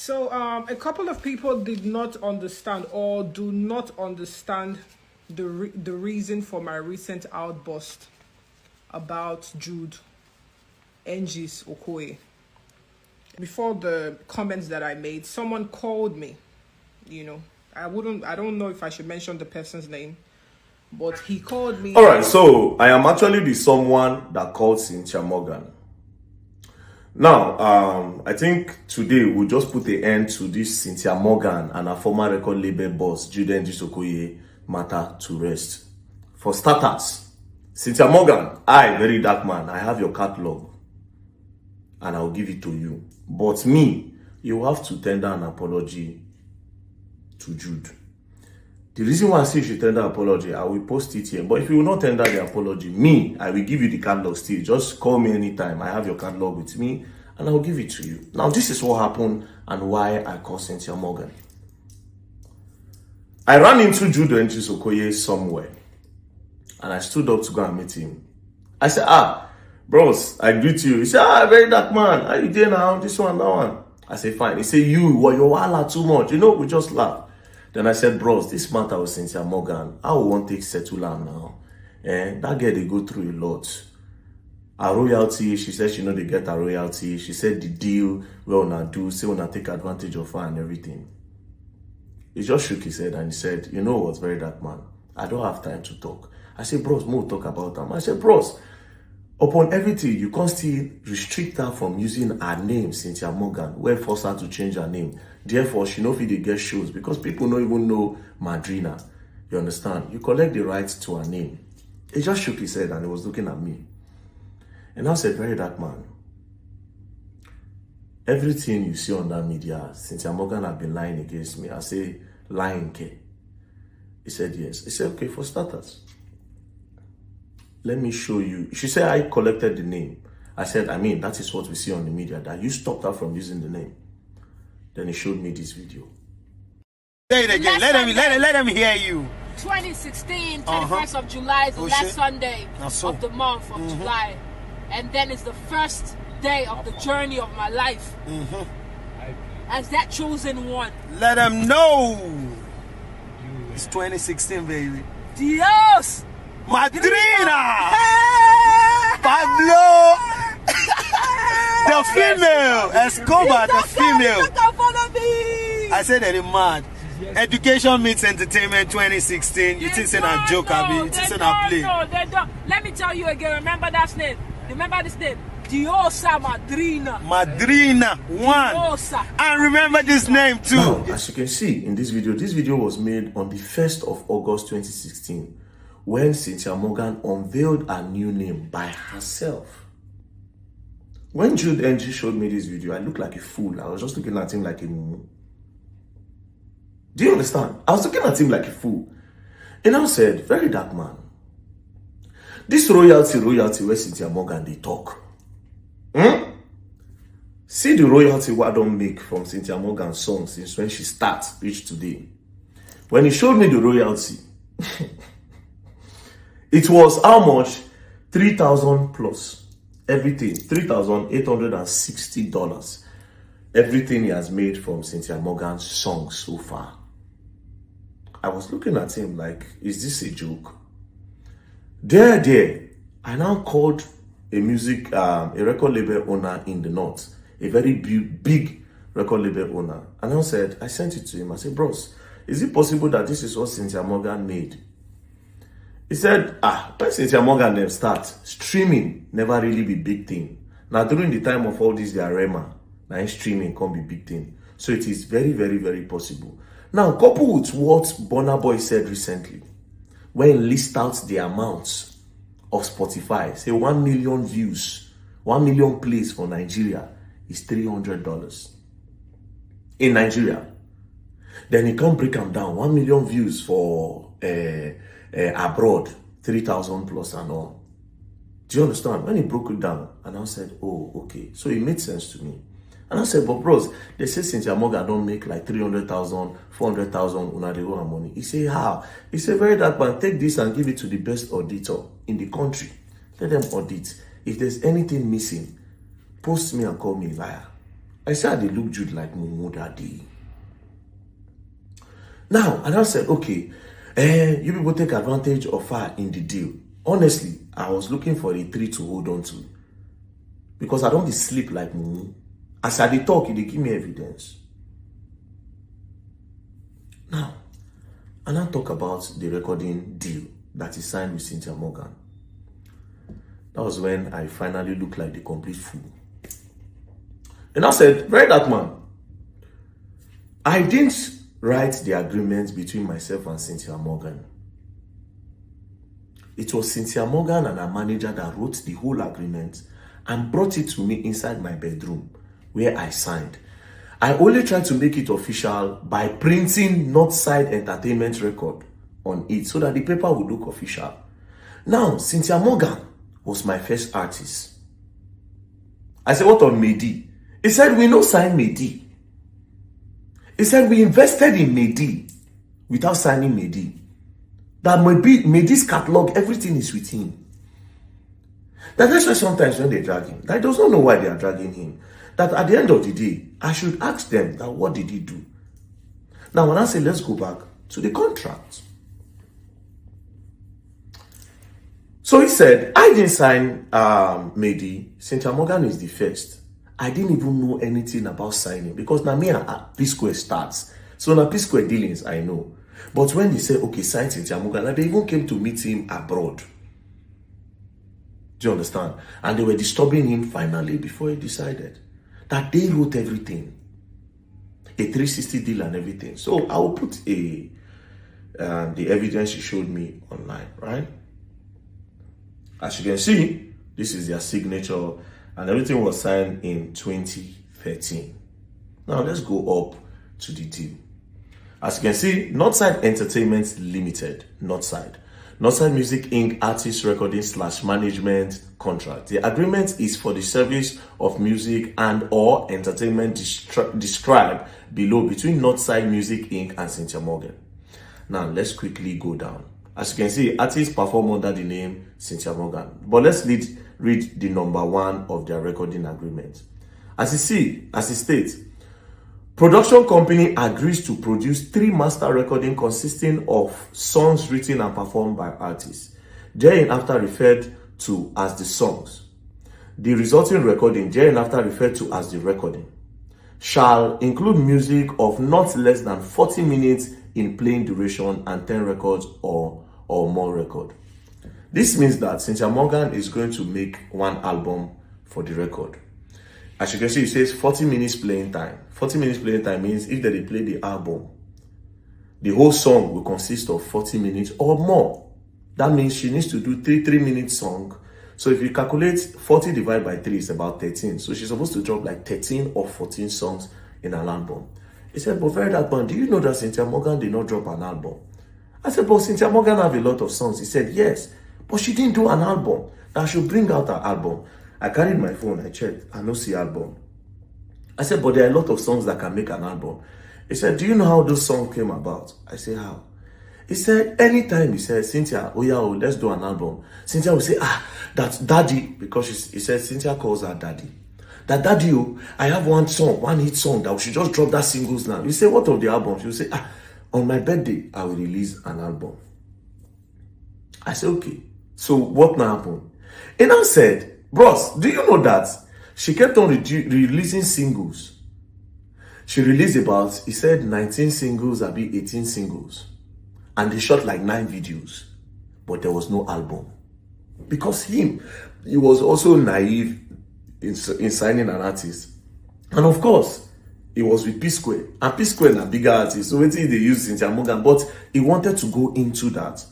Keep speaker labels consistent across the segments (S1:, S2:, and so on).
S1: So a couple of people did not understand or do not understand the reason for my recent outburst about Jude Engees Okoye. Before the comments that I made, someone called me. I don't know if I should mention the person's name, but he called me.
S2: All right, so I am actually the someone that called Cynthia Morgan. Now, I think today we'll just put an end to this Cynthia Morgan and her former record label boss, Jude Engees Okoye, matter to rest. For starters, Cynthia Morgan, VeryDarkMan, I have your catalog and I'll give it to you. But me, you have to tender an apology to Jude. The reason why I say you should tender apology, I will post it here. But if you will not tender the apology, me, I will give you the catalog still. Just call me anytime. I have your catalog with me and I'll give it to you. Now, this is what happened and why I called Cynthia Morgan. I ran into Jude Engees Okoye somewhere and I stood up to go and meet him. I said, bros, I greet you. He said, VeryDarkMan, how you doing now? This one, that one. I said, fine. He said, you're wala too much. We just laugh. Then I said, bros, this matter with Cynthia Morgan, I won't take settle am now. That girl, they go through a lot. Her royalty, she said she know they get her royalty. She said the deal, well, now do, say when I take advantage of her and everything. He just shook his head and he said, you know what, VeryDarkMan, I don't have time to talk. I said, bros, more talk about them. I said, bros, upon everything, you can't still restrict her from using her name, Cynthia Morgan, where force her to change her name. Therefore, she no fit dey get shows because people don't even know Madrina. You understand? You collect the rights to her name. He just shook his head and he was looking at me. And I said, VeryDarkMan, everything you see on that media, Cynthia Morgan have been lying against me. I say, lying, K. He said, yes. He said, okay, for starters, let me show you. She said, I collected the name. I said, that is what we see on the media, that you stopped her from using the name. Then he showed me this video.
S3: Say it again. Let them hear you.
S4: 2016, 21st of July is the last Sunday of the month of July. And then it's the first day of the journey of my life. As that chosen one.
S3: Let them know. It's 2016, baby.
S4: Dios!
S3: Madrina! Pablo! The female! Escobar, the female! I said that it's mad. Education meets entertainment 2016. You think it's a joke, Abi? You think it's a play?
S4: No, they don't. Let me tell you again. Remember that name. Remember this name. Diosa Madrina.
S3: Madrina, one.
S4: Diosa.
S3: And remember this name too.
S2: Now, as you can see in this video was made on the 1st of August 2016 when Cynthia Morgan unveiled a new name by herself. When Jude Engees showed me this video, I looked like a fool. I was just looking at him like a mumu. Do you understand? I was looking at him like a fool. And I said, VeryDarkMan, this royalty where Cynthia Morgan they talk. See the royalty what I don't make from Cynthia Morgan's song since when she starts reach today. When he showed me the royalty, it was how much? 3,000 plus. Everything. $3,860. Everything he has made from Cynthia Morgan's song so far. I was looking at him like, is this a joke? There. I now called a record label owner in the north. A very big record label owner. And I said, I sent it to him. I said, bros, is it possible that this is what Cynthia Morgan made? He said, when Cynthia Morgan them start, streaming never really be big thing. Now during the time of all this, their Rema, now streaming can't be big thing. So it is very, very, very possible. Now, coupled with what Burna Boy said recently, when he list out the amounts of Spotify, say 1 million views, 1 million plays for Nigeria is $300 in Nigeria. Then he can't break them down. 1 million views for abroad, 3,000 plus and all. Do you understand? When he broke it down, and I said, oh, okay. So it made sense to me. And I said, but bros, they say Cynthia Morgan don't make like 300,000, 400,000 when they go on money. He said, how? He said, VeryDarkMan, take this and give it to the best auditor in the country. Let them audit. If there's anything missing, post me and call me liar. I said, they look Jude like Mumu Daddy. Now, and I said, okay, you people take advantage of her in the deal. Honestly, I was looking for a tree to hold on to. Because I don't be sleep like Mumu. As I dey talk, they give me evidence. Now, and I talk about the recording deal that he signed with Cynthia Morgan. That was when I finally looked like the complete fool. And I said, VeryDarkMan, I didn't write the agreement between myself and Cynthia Morgan. It was Cynthia Morgan and her manager that wrote the whole agreement and brought it to me inside my bedroom where I signed. I only tried to make it official by printing Northside Entertainment record on it so that the paper would look official. Now, Cynthia Morgan was my first artist. I said, what on Mehdi? He said, we no sign Mehdi. He said, we invested in Mehdi without signing Mehdi. That Mehdi's catalog, everything is with him. That's why sometimes when they drag him, I don't know why they are dragging him. That at the end of the day, I should ask them that what did he do? Now, when I say let's go back to the contract. So he said, I didn't sign Mehdi. Cynthia Morgan is the first. I didn't even know anything about signing because now me and P-Square starts. So now P-Square dealings, I know. But when they said, okay, sign Cynthia Morgan, like they even came to meet him abroad. Do you understand? And they were disturbing him finally before he decided that they wrote everything. A 360 deal and everything. So I will put the evidence she showed me online, right? As you can see, this is their signature and everything was signed in 2013. Now let's go up to the deal. As you can see, Northside Entertainment Limited, Northside Music Inc. Artist Recording / Management Contract. The agreement is for the service of music and or entertainment described below between Northside Music Inc. and Cynthia Morgan. Now let's quickly go down. As you can see, artists perform under the name Cynthia Morgan. But let's read the number 1 of their recording agreement. As it states, production company agrees to produce 3 master recordings consisting of songs written and performed by artists, thereafter referred to as the songs. The resulting recording, thereafter referred to as the recording, shall include music of not less than 40 minutes in playing duration and 10 records or more record. This means that Cynthia Morgan is going to make 1 album for the record. As you can see, it says 40 minutes playing time. 40 minutes playing time means if they play the album, the whole song will consist of 40 minutes or more. That means she needs to do 3-minute song. So if you calculate 40 divided by 3 is about 13. So she's supposed to drop like 13 or 14 songs in an album. He said, but VeryDarkMan, do you know that Cynthia Morgan did not drop an album? I said, but Cynthia Morgan have a lot of songs. He said, yes, but she didn't do an album. That I should bring out her album. I carried my phone, I checked, I don't see album. I said, but there are a lot of songs that can make an album. He said, do you know how those songs came about? I said, how? He said, anytime he said, Cynthia, oh yeah, let's do an album. Cynthia will say, that's daddy, because he said, Cynthia calls her daddy. That daddy, I have one hit song that we should just drop that singles now. You say, what of the album? She will say, on my birthday, I will release an album. I said, okay. So what now happened? He now said, bros, do you know that she kept on releasing singles? She released about, he said 19 singles, 18 singles. And they shot like 9 videos. But there was no album. Because he was also naive in signing an artist. And of course, he was with P-Square. And P-Square is a bigger artist. So wait till they use Cynthia Morgan. But he wanted to go into that.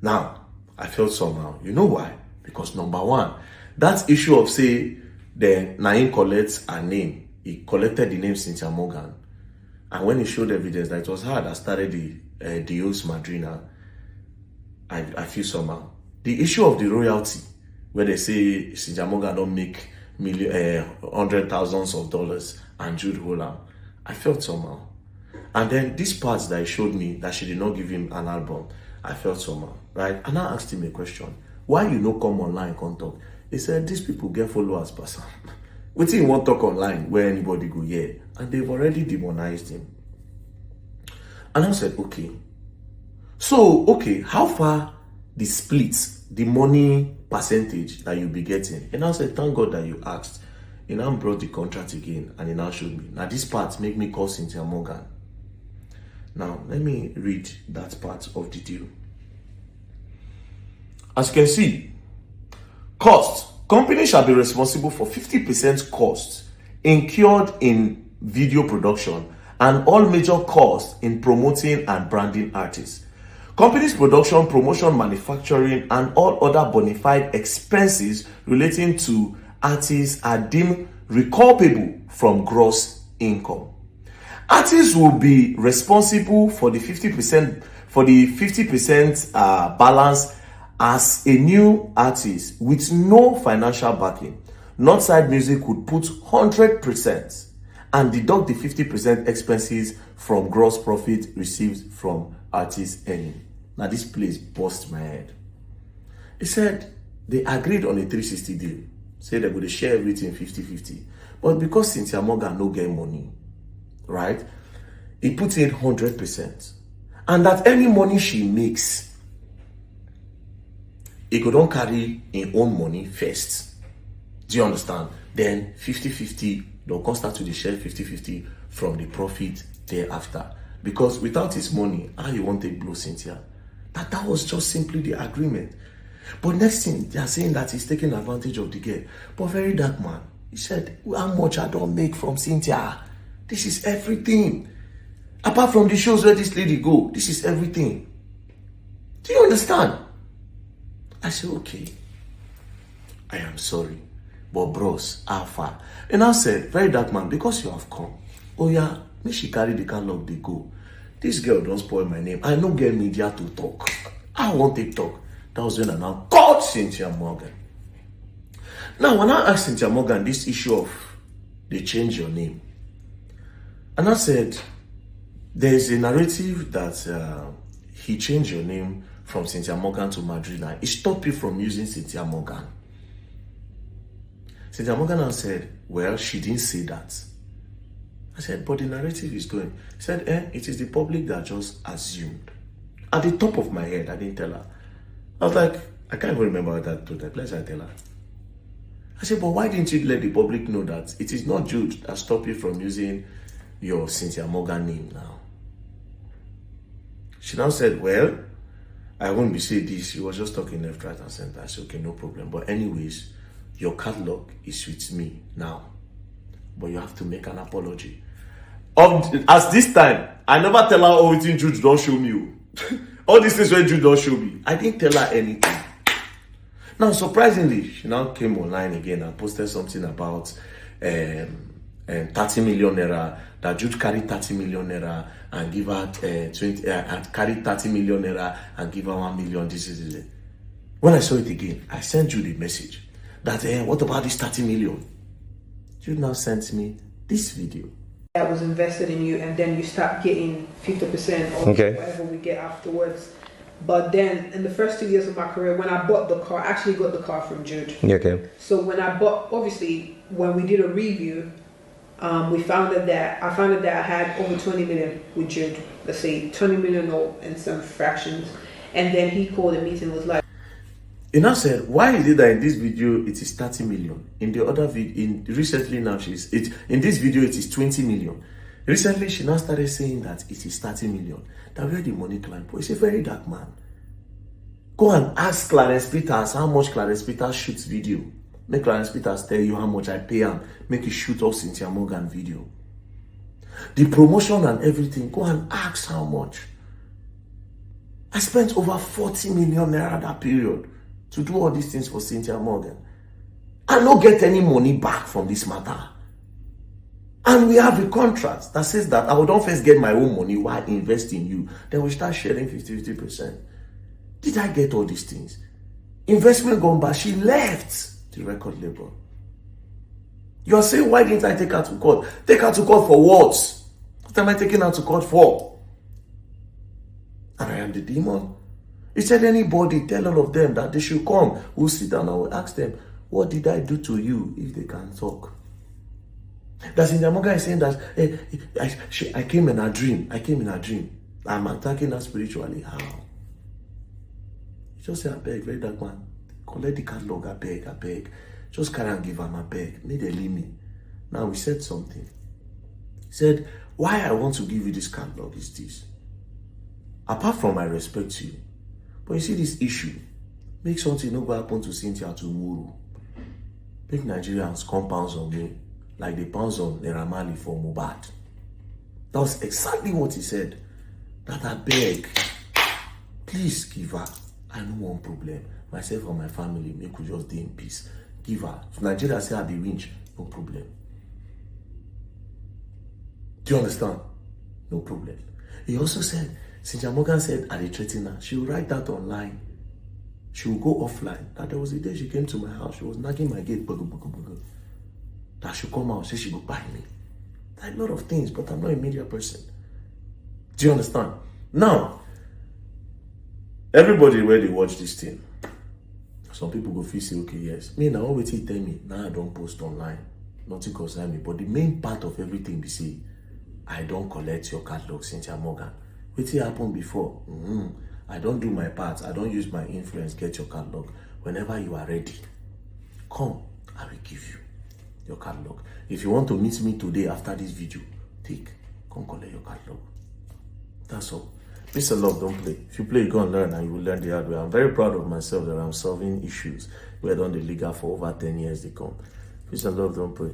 S2: Now, I felt somehow. You know why? Because number 1, that issue of say the Naim collects a name. He collected the name Cynthia Morgan. And when he showed evidence that it was her that started the Dios Madrina, I feel somehow. The issue of the royalty, where they say Cynthia Morgan don't make hundred thousands of dollars and Jude Okoye, I felt somehow. And then these parts that he showed me that she did not give him an album, I felt somehow, right? And I asked him a question. Why you no come online and talk? He said, these people get followers, person. What he won't talk online where anybody go here, and they've already demonized him. And I said, okay. So, okay, how far the splits, the money percentage that you'll be getting? And I said, thank God that you asked. He now brought the contract again, and he now showed me. Now, this part make me call Cynthia Morgan. Now, let me read that part of the deal. As you can see, cost. Company shall be responsible for 50% costs incurred in video production and all major costs in promoting and branding artists. Company's production, promotion, manufacturing, and all other bona fide expenses relating to artists are deemed recoupable from gross income. Artists will be responsible for the 50% balance as a new artist with no financial backing. Northside Music would put 100% and deduct the 50% expenses from gross profit received from artists earning. Now this place bust my head. He said they agreed on a 360 deal. Say they're going to share everything 50-50. But because Cynthia Morgan no get money, right? He puts in 100%. And that any money she makes, he could not carry his own money first. Do you understand? Then 50-50, they'll come start to share 50-50 from the profit thereafter. Because without his money, how you want to blow Cynthia? That was just simply the agreement. But next thing, they are saying that he's taking advantage of the girl. But VeryDarkMan, he said, how much I don't make from Cynthia? This is everything. Apart from the shows where this lady go, this is everything. Do you understand? I said, okay, I am sorry. But bros, how far? And I said, VeryDarkMan, because you have come, oh yeah, make she carry the catalog, they go. This girl don't spoil my name. I don't get media to talk. I want to talk. That was when I now called Cynthia Morgan. Now, when I asked Cynthia Morgan this issue of they change your name, and I said, there is a narrative that he changed your name from Cynthia Morgan to Madrina. It stopped you from using Cynthia Morgan. Cynthia Morgan said, well, she didn't say that. I said, but the narrative is going. He said, it is the public that just assumed. At the top of my head, I didn't tell her. I was like, I can't even remember what that told her. Let's tell her. I said, but why didn't you let the public know that it is not Jude that stopped you from using your Cynthia Morgan name now? She now said, well, I won't be saying this. She was just talking left, right, and center. I said, okay, no problem. But anyways, your catalog is with me now. But you have to make an apology. As this time, I never tell her, oh, Jude don't show me. All these things where Jude don't show me. I didn't tell her anything. Now, surprisingly, she now came online again and posted something about 30 million naira, that Jude carried 30 million naira and give her 20, and carried 30 million naira and give her 1 million. This is it. When I saw it again, I sent Jude a message that, what about this 30 million? Jude now sent me this video.
S1: I was invested in you, and then you start getting 50% of whatever we get afterwards. But then in the first 2 years of my career, when I bought the car, I actually got the car from Jude.
S5: Okay.
S1: So when I bought, obviously, when we did a review, I found out that I had over 20 million with Jude. Let's say 20 million or in some fractions. And then he called a meeting and was like,
S2: he now said, why is it that in this video it is 30 million? In the other video, recently now in this video it is 20 million. Recently she now started saying that it is 30 million. That where the money climb. It's a very dark man. Go and ask Clarence Peters how much Clarence Peters shoots video. Make Clarence Peters tell you how much I pay him. Make you shoot off Cynthia Morgan video. The promotion and everything, go and ask how much. I spent over 40 million naira that period to do all these things for Cynthia Morgan. I don't get any money back from this matter. And we have a contract that says that I will don't first get my own money while investing in you. Then we start sharing 50%. Did I get all these things? Investment gone back. She left the record label. You are saying, why didn't I take her to court? Take her to court for what? What am I taking her to court for? And I am the demon. He said, anybody, tell all of them that they should come. We'll sit down and we'll ask them, what did I do to you if they can't talk? That Cynthia Morgan is saying that I came in a dream. I came in a dream. I'm attacking her spiritually. How? You just say, I beg, VeryDarkMan. Collect the catalog, I beg. Just carry and give her, I beg. Need a limit. Now we said something. He said, why I want to give you this catalog is this. Apart from I respect you, but you see this issue, make something no go happen to Cynthia tomorrow. Make Nigerians come pounds on me, like they pounds on Neramali for Mohbad. That was exactly what he said. That I beg, please give her. I no want problem. Myself and my family, make we just stay in peace. Give her. If Nigeria say I be winch, no problem. Do you understand? No problem. He also said, Cynthia Morgan said, I threaten her. She will write that online. She will go offline. That there was a day she came to my house. She was knocking my gate. That she come out, say she will buy me. Like a lot of things, but I'm not a media person. Do you understand? Now, everybody where they watch this thing, some people go feel say, okay, yes. Me now, always tell me, now I don't post online. Nothing concern me. But the main part of everything they say, I don't collect your catalog, Cynthia Morgan. What happened before? I don't do my part. I don't use my influence, get your catalog. Whenever you are ready, come, I will give you your catalog. If you want to meet me today after this video, come collect your catalog. That's all. Peace and love, don't play. If you play, you go and learn, and you will learn the hard way. I'm very proud of myself that I'm solving issues. We're done the legal for over 10 years they come. Peace and love, don't play.